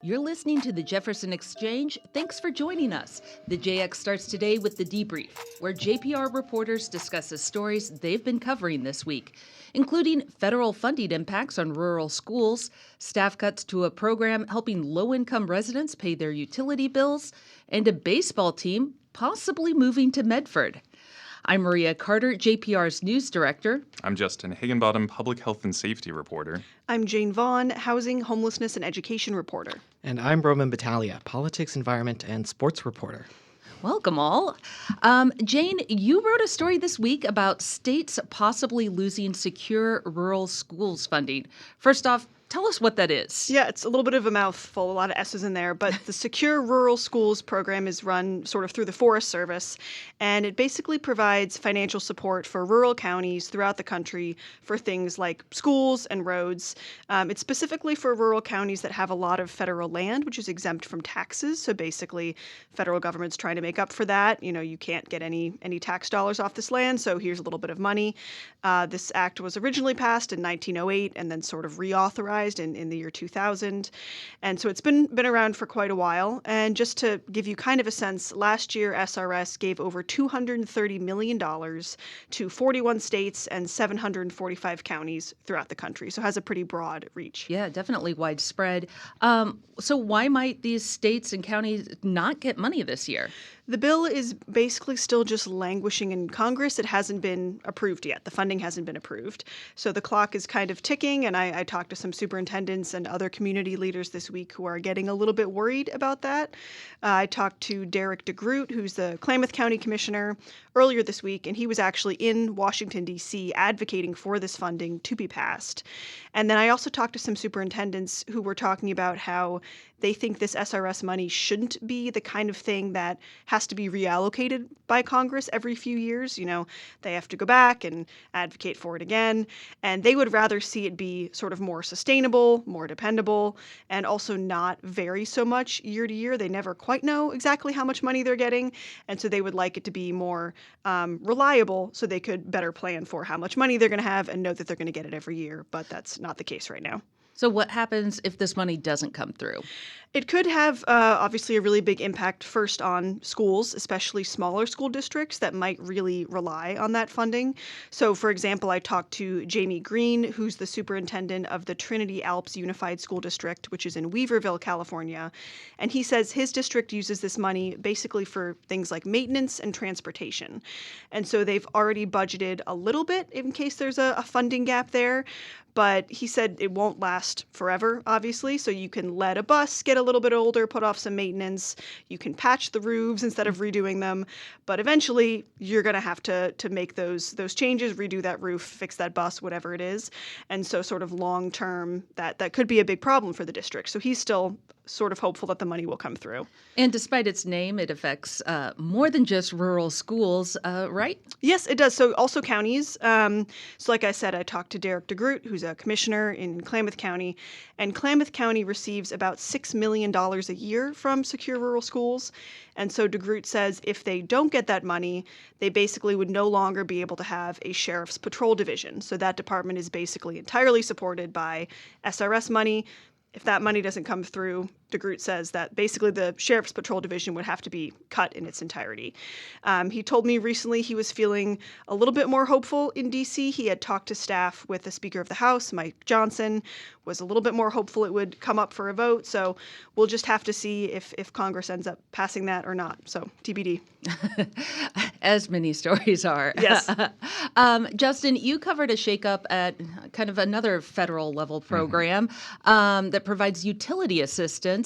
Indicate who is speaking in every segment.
Speaker 1: You're listening to the Jefferson Exchange. Thanks for joining us. The JX starts today with the debrief, where JPR reporters discuss the stories they've been covering this week, including federal funding impacts on rural schools, staff cuts to a program helping low-income residents pay their utility bills, and a baseball team possibly moving to Medford. I'm Maria Carter, JPR's news director.
Speaker 2: I'm Justin Higginbottom, public health and safety reporter.
Speaker 3: I'm Jane Vaughn, housing, homelessness, and education reporter.
Speaker 4: And I'm Roman Battaglia, politics, environment, and sports reporter.
Speaker 1: Welcome all. Jane, you wrote a story this week about states possibly losing secure rural schools funding. First off, tell us what that is.
Speaker 3: Yeah, it's a little bit of a mouthful, a lot of S's in there, but the Secure Rural Schools program is run sort of through the Forest Service, and it basically provides financial support for rural counties throughout the country for things like schools and roads. It's specifically for rural counties that have a lot of federal land, which is exempt from taxes. So basically, federal government's trying to make up for that. You know, you can't get any tax dollars off this land, so here's a little bit of money. This act was originally passed in 1908 and then sort of reauthorized in the year 2000. And so it's been around for quite a while. And just to give you kind of a sense, last year SRS gave over $230 million to 41 states and 745 counties throughout the country. So it has a pretty broad reach.
Speaker 1: Yeah, definitely widespread. So why might these states and counties not get money this year?
Speaker 3: The bill is basically still just languishing in Congress. It hasn't been approved yet. The funding hasn't been approved. So the clock is kind of ticking, and I talked to some superintendents and other community leaders this week who are getting a little bit worried about that. I talked to Derek DeGroot, who's the Klamath County Commissioner, earlier this week, and he was actually in Washington, D.C., advocating for this funding to be passed. And then I also talked to some superintendents who were talking about how they think this SRS money shouldn't be the kind of thing that has to be reallocated by Congress every few years. You know, they have to go back and advocate for it again. And they would rather see it be sort of more sustainable, more dependable, and also not vary so much year to year. They never quite know exactly how much money they're getting. And so they would like it to be more reliable so they could better plan for how much money they're going to have and know that they're going to get it every year. But that's not the case right now.
Speaker 1: So what happens if this money doesn't come through?
Speaker 3: It could have, obviously, a really big impact first on schools, especially smaller school districts that might really rely on that funding. So, for example, I talked to Jamie Green, who's the superintendent of the Trinity Alps Unified School District, which is in Weaverville, California. And he says his district uses this money basically for things like maintenance and transportation. And so they've already budgeted a little bit in case there's a funding gap there. But he said it won't last forever, obviously. So you can let a bus get a little bit older, put off some maintenance. You can patch the roofs instead of redoing them. But eventually, you're going to have to make those changes, redo that roof, fix that bus, whatever it is. And so sort of long term, that could be a big problem for the district. So he's still sort of hopeful that the money will come through.
Speaker 1: And despite its name, it affects more than just rural schools, right?
Speaker 3: Yes, it does. So also counties. So like I said, I talked to Derek DeGroot, who's a commissioner in Klamath County. And Klamath County receives about $6 million a year from Secure Rural Schools. And so DeGroot says if they don't get that money, they basically would no longer be able to have a sheriff's patrol division. So that department is basically entirely supported by SRS money. If that money doesn't come through, DeGroot says that basically the Sheriff's Patrol Division would have to be cut in its entirety. He told me recently he was feeling a little bit more hopeful in D.C. He had talked to staff with the Speaker of the House, Mike Johnson, was a little bit more hopeful it would come up for a vote. So we'll just have to see if Congress ends up passing that or not. So TBD.
Speaker 1: As many stories are.
Speaker 3: Yes.
Speaker 1: Justin, you covered a shakeup at kind of another federal level program that provides utility assistance.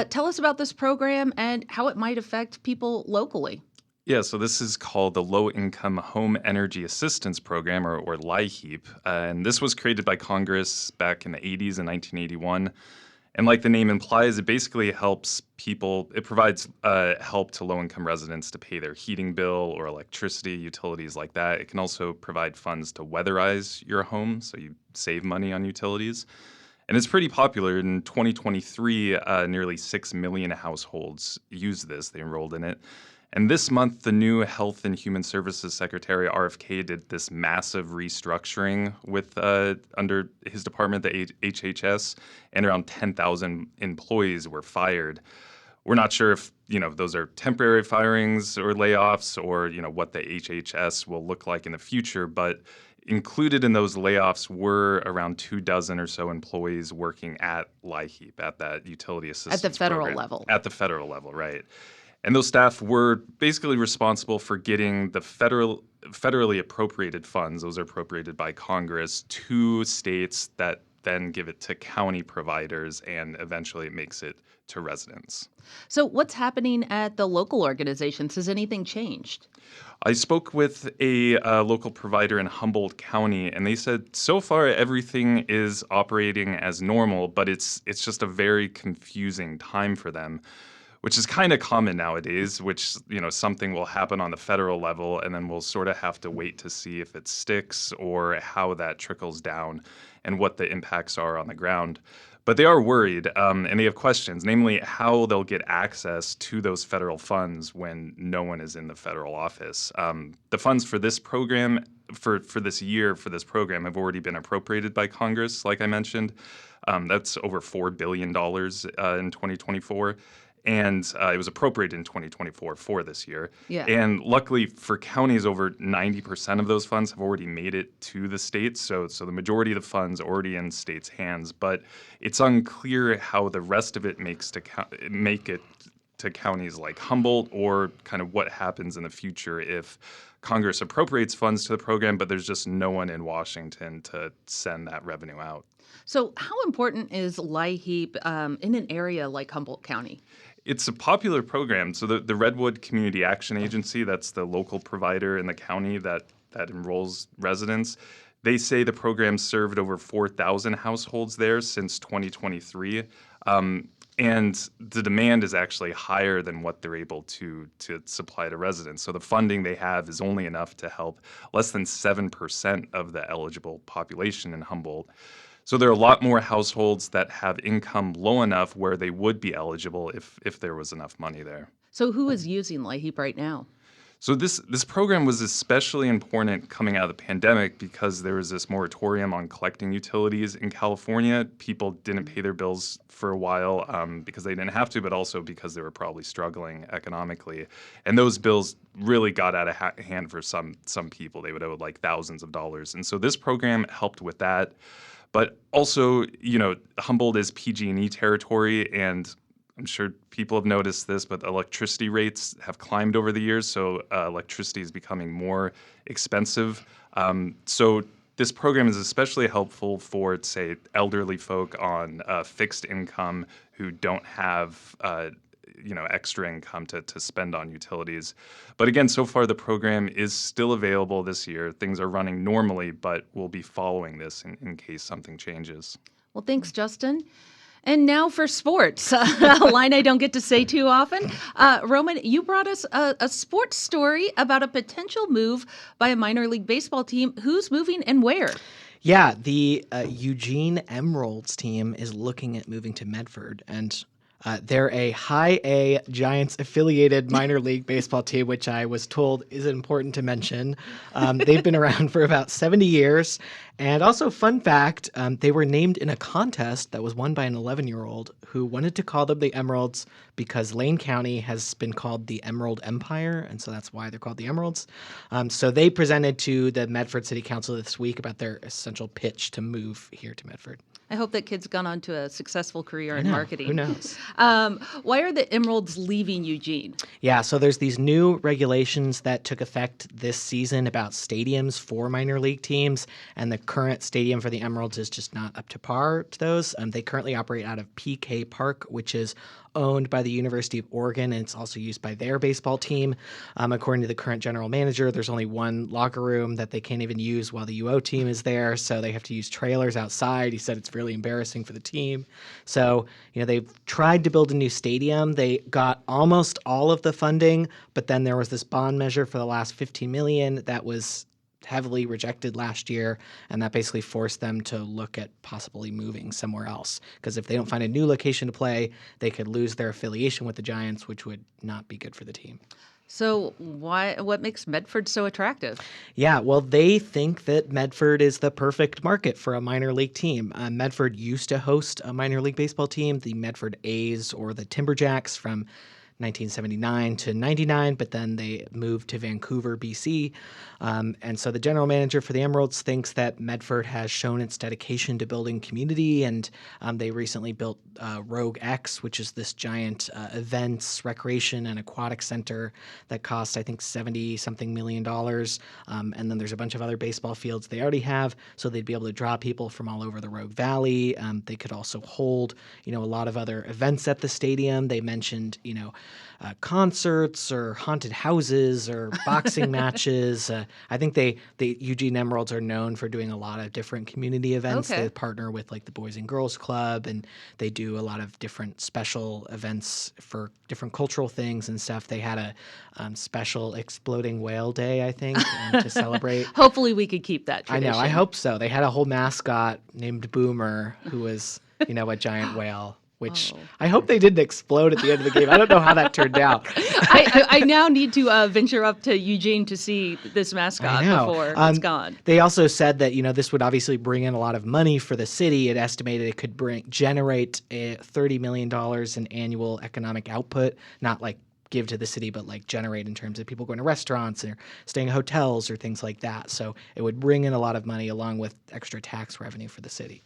Speaker 1: Tell us about this program and how it might affect people locally.
Speaker 2: Yeah, so this is called the Low Income Home Energy Assistance Program, or LIHEAP. And this was created by Congress back in the 80s in 1981. And like the name implies, it basically helps people, it provides help to low-income residents to pay their heating bill or electricity, utilities like that. It can also provide funds to weatherize your home, so you save money on utilities. And it's pretty popular. In 2023, nearly 6 million households used this. They enrolled in it. And this month, the new Health and Human Services Secretary, RFK, did this massive restructuring with under his department, the HHS, and around 10,000 employees were fired. We're not sure if, those are temporary firings or layoffs or, what the HHS will look like in the future, but included in those layoffs were around 24 or so employees working at LIHEAP, at that utility assistance
Speaker 1: At the federal
Speaker 2: program.
Speaker 1: level.
Speaker 2: At the federal level, right. And those staff were basically responsible for getting the federally appropriated funds, those are appropriated by Congress, to states that then give it to county providers, and eventually it makes it to residents.
Speaker 1: So what's happening at the local organizations? Has anything changed?
Speaker 2: I spoke with a local provider in Humboldt County, and they said so far everything is operating as normal, but it's just a very confusing time for them, which is kind of common nowadays, which, something will happen on the federal level, and then we'll sort of have to wait to see if it sticks or how that trickles down and what the impacts are on the ground. But they are worried, and they have questions, namely how they'll get access to those federal funds when no one is in the federal office. The funds for this program, for this year, for this program, have already been appropriated by Congress, like I mentioned. That's over $4 billion in 2024. And it was appropriated in 2024 for this year.
Speaker 1: Yeah.
Speaker 2: And luckily for counties, over 90% of those funds have already made it to the states. So the majority of the funds are already in states' hands. But it's unclear how the rest of it make it to counties like Humboldt, or kind of what happens in the future if Congress appropriates funds to the program, but there's just no one in Washington to send that revenue out.
Speaker 1: So how important is LIHEAP in an area like Humboldt County?
Speaker 2: It's a popular program. So the Redwood Community Action Agency, that's the local provider in the county that enrolls residents, they say the program served over 4,000 households there since 2023. And the demand is actually higher than what they're able to supply to residents. So the funding they have is only enough to help less than 7% of the eligible population in Humboldt. So there are a lot more households that have income low enough where they would be eligible if there was enough money there.
Speaker 1: So who is using LIHEAP right now?
Speaker 2: So this program was especially important coming out of the pandemic because there was this moratorium on collecting utilities in California. People didn't pay their bills for a while because they didn't have to, but also because they were probably struggling economically. And those bills really got out of hand for some people. They would owe like thousands of dollars. And so this program helped with that. But also, Humboldt is PG&E territory, and I'm sure people have noticed this, but electricity rates have climbed over the years, so electricity is becoming more expensive. So this program is especially helpful for, say, elderly folk on fixed income who don't have extra income to spend on utilities. But again, so far the program is still available this year. Things are running normally, but we'll be following this in case something changes.
Speaker 1: Well, thanks, Justin. And now for sports, a line I don't get to say too often. Roman, you brought us a sports story about a potential move by a minor league baseball team. Who's moving and where?
Speaker 4: Yeah, the Eugene Emeralds team is looking at moving to Medford, and they're a high A Giants affiliated minor league baseball team, which I was told is important to mention. They've been around for about 70 years. And also, fun fact, they were named in a contest that was won by an 11-year-old who wanted to call them the Emeralds because Lane County has been called the Emerald Empire, and so that's why they're called the Emeralds. So they presented to the Medford City Council this week about their essential pitch to move here to Medford.
Speaker 1: I hope that kid's gone on to a successful career in marketing.
Speaker 4: Who knows?
Speaker 1: Why are the Emeralds leaving Eugene?
Speaker 4: Yeah, so there's these new regulations that took effect this season about stadiums for minor league teams, and the current stadium for the Emeralds is just not up to par to those. They currently operate out of PK Park, which is owned by the University of Oregon, and it's also used by their baseball team. According to the current general manager, there's only one locker room that they can't even use while the UO team is there, so they have to use trailers outside. He said it's really embarrassing for the team. So, they've tried to build a new stadium. They got almost all of the funding, but then there was this bond measure for the last $15 million that was heavily rejected last year, and that basically forced them to look at possibly moving somewhere else. Because if they don't find a new location to play, they could lose their affiliation with the Giants, which would not be good for the team.
Speaker 1: So what makes Medford so attractive?
Speaker 4: Yeah, well, they think that Medford is the perfect market for a minor league team. Medford used to host a minor league baseball team, the Medford A's or the Timberjacks from 1979 to 99, but then they moved to Vancouver, BC. And so the general manager for the Emeralds thinks that Medford has shown its dedication to building community, and they recently built Rogue X, which is this giant events, recreation, and aquatic center that cost, I think, $70-something million. And then there's a bunch of other baseball fields they already have, so they'd be able to draw people from all over the Rogue Valley. They could also hold, a lot of other events at the stadium. They mentioned, concerts or haunted houses or boxing matches. I think the Eugene Emeralds are known for doing a lot of different community events.
Speaker 1: Okay.
Speaker 4: They partner with like the Boys and Girls Club, and they do a lot of different special events for different cultural things and stuff. They had a special exploding whale day, I think, to celebrate.
Speaker 1: Hopefully we could keep that
Speaker 4: I
Speaker 1: tradition.
Speaker 4: know. I hope so. They had a whole mascot named Boomer who was, a giant whale. Which I hope they didn't explode at the end of the game. I don't know how that turned out.
Speaker 1: I now need to venture up to Eugene to see this mascot before it's gone.
Speaker 4: They also said that this would obviously bring in a lot of money for the city. It estimated it could generate $30 million in annual economic output, not like give to the city, but like generate in terms of people going to restaurants or staying in hotels or things like that. So it would bring in a lot of money along with extra tax revenue for the city.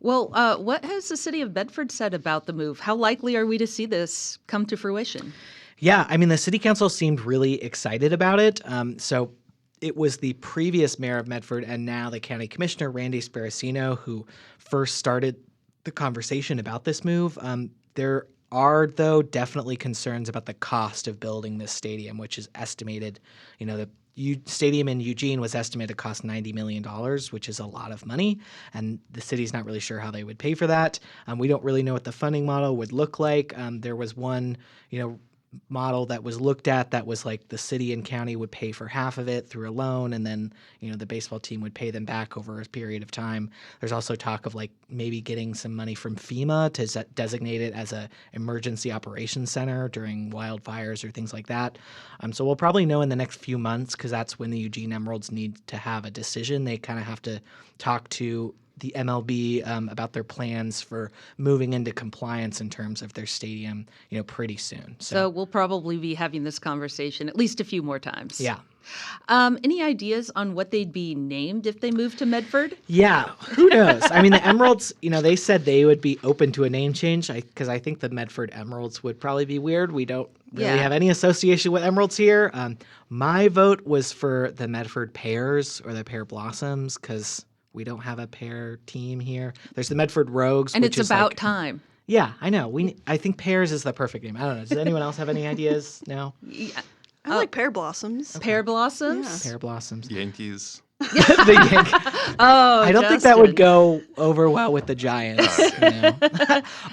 Speaker 1: Well, what has the city of Medford said about the move? How likely are we to see this come to fruition?
Speaker 4: Yeah, I mean, the city council seemed really excited about it. So it was the previous mayor of Medford and now the county commissioner, Randy Sparacino, who first started the conversation about this move. There are, though, definitely concerns about the cost of building this stadium, which is estimated, the stadium in Eugene was estimated to cost $90 million, which is a lot of money, and the city's not really sure how they would pay for that. We don't really know what the funding model would look like. There was one, model that was looked at that was like the city and county would pay for half of it through a loan, and then the baseball team would pay them back over a period of time. There's also talk of like maybe getting some money from FEMA to designate it as a emergency operations center during wildfires or things like that. So we'll probably know in the next few months, because that's when the Eugene Emeralds need to have a decision. They kind of have to talk to the MLB about their plans for moving into compliance in terms of their stadium, pretty soon.
Speaker 1: So we'll probably be having this conversation at least a few more times.
Speaker 4: Yeah.
Speaker 1: Any ideas on what they'd be named if they moved to Medford?
Speaker 4: Yeah, who knows? I mean, the Emeralds, they said they would be open to a name change because I think the Medford Emeralds would probably be weird. We don't really have any association with Emeralds here. My vote was for the Medford Pears or the Pear Blossoms because we don't have a pear team here. There's the Medford Rogues.
Speaker 1: And
Speaker 4: which
Speaker 1: it's
Speaker 4: is
Speaker 1: about
Speaker 4: like,
Speaker 1: time.
Speaker 4: Yeah, I know. I think Pears is the perfect name. I don't know. Does anyone else have any ideas? No?
Speaker 1: Yeah.
Speaker 3: I like pear blossoms.
Speaker 1: Pear blossoms?
Speaker 4: Pear Blossoms.
Speaker 2: Yankees.
Speaker 4: The Yankees.
Speaker 1: Oh,
Speaker 4: I don't think that would go over well with the Giants.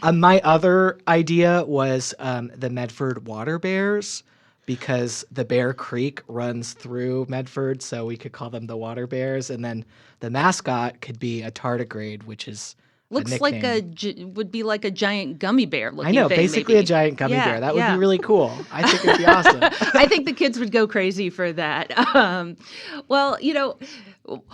Speaker 4: My other idea was the Medford Water Bears, because the Bear Creek runs through Medford, so we could call them the Water Bears. And then the mascot could be a tardigrade, which is
Speaker 1: Looks like would be like a giant gummy bear looking
Speaker 4: I know,
Speaker 1: thing,
Speaker 4: basically
Speaker 1: maybe.
Speaker 4: a giant gummy bear. That would be really cool. I think it'd be awesome.
Speaker 1: I think the kids would go crazy for that. Well,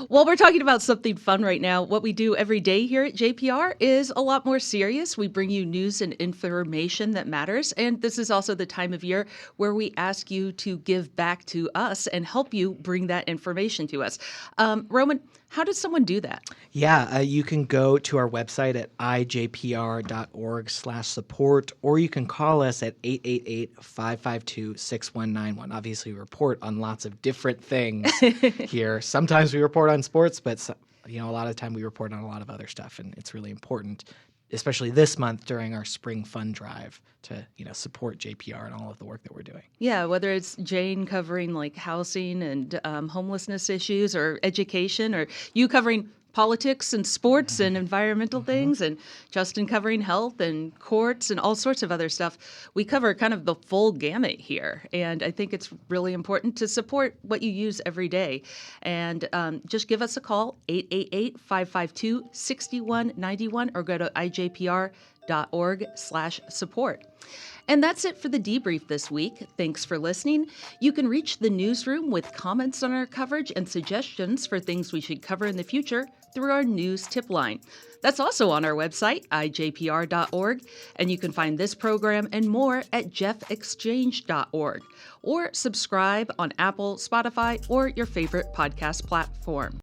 Speaker 1: while we're talking about something fun right now, what we do every day here at JPR is a lot more serious. We bring you news and information that matters. And this is also the time of year where we ask you to give back to us and help you bring that information to us. Roman, how does someone do that?
Speaker 4: Yeah, you can go to our website at ijpr.org/support, or you can call us at 888-552-6191. Obviously, we report on lots of different things here. Sometimes we report on sports, but a lot of the time we report on a lot of other stuff, and it's really important, especially this month during our spring fund drive, to support JPR and all of the work that we're doing.
Speaker 1: Yeah, whether it's Jane covering like housing and homelessness issues, or education, or you covering politics and sports and environmental things, and Justin covering health and courts and all sorts of other stuff. We cover kind of the full gamut here, and I think it's really important to support what you use every day. And just give us a call, 888-552-6191, or go to ijpr.org/support. jpr.org/support. And that's it for the debrief this week. Thanks for listening. You can reach the newsroom with comments on our coverage and suggestions for things we should cover in the future through our news tip line. That's also on our website, ijpr.org, and you can find this program and more at jeffexchange.org, or subscribe on Apple, Spotify, or your favorite podcast platform.